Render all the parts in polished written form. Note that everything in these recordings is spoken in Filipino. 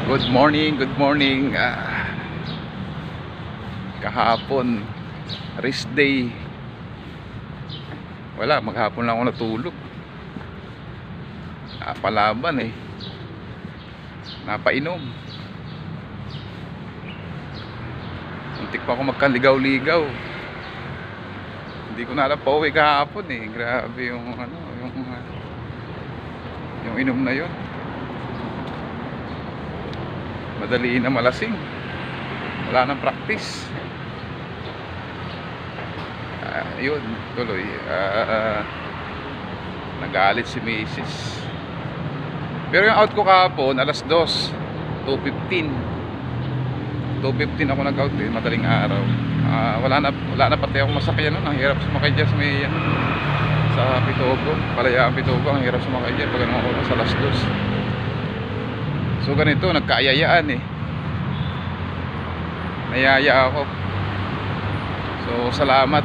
Good morning, good morning. Kahapon, rest day. Wala, maghapon lang ako natulog. Palaban eh. Napainom. Muntik pa ako magkaligaw-ligaw. Hindi ko na alam pa uwi kahapon eh. Grabe yung yung inom na yun. Madali na malasing. Wala nang practice. Yun, tuloy. Nagalit si Mrs. Pero yung out ko kahapon, alas 2, 2:15. 2:15 ako nag-out eh, madaling araw. Wala na pati ako masakyan nun. Ang hirap sumakay dyan sa Pitogo. Palayaan Pitogo, ang hirap sumakay dyan pag ano ako sa alas 2. So ganito, nagkaayayaan eh. Nayaya ako. So salamat.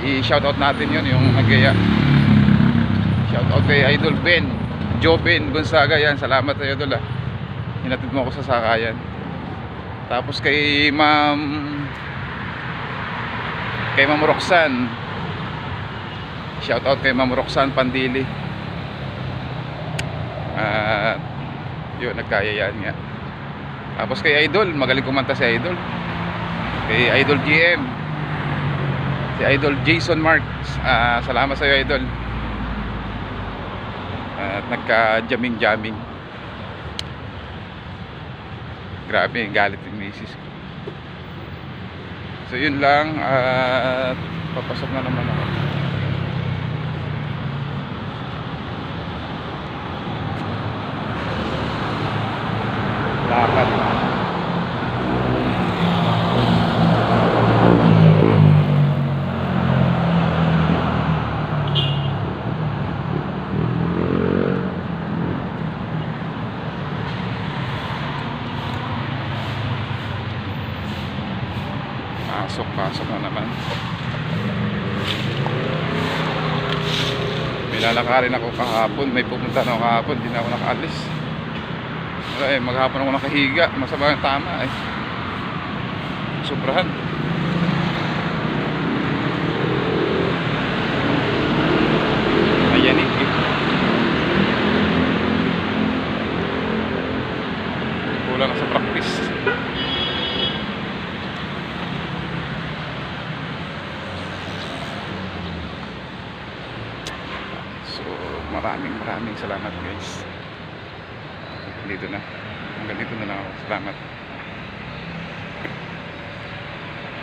I-shoutout natin yun, yung nagaya. Shoutout kay Idol Ben, Joe Ben Gonzaga yan. Salamat sa Idol hinatid mo ako sa sakayan. Tapos kay Ma'am Roxanne. Shoutout kay Ma'am Roxanne Pandili. Yun, nagkayayaan nga. Tapos kay Idol, magaling kumanta si Idol. Kay Idol GM, si Idol Jason Marks. Salamat sa iyo, Idol. At nagka-jamming. Grabe, galit yung misis ko. So yun lang. At papasok na naman ako. Lakad. Pasok na naman. May lalakarin ako kahapon. May pupunta na ako kahapon. Hindi na ako nakaalis. Wala eh, maghapon ako nakahiga. Masama yung tama eh. Sobrahan. Ayan eh. Kulang sa practice. Maraming salamat guys. Hanggang dito na lang ako. Salamat.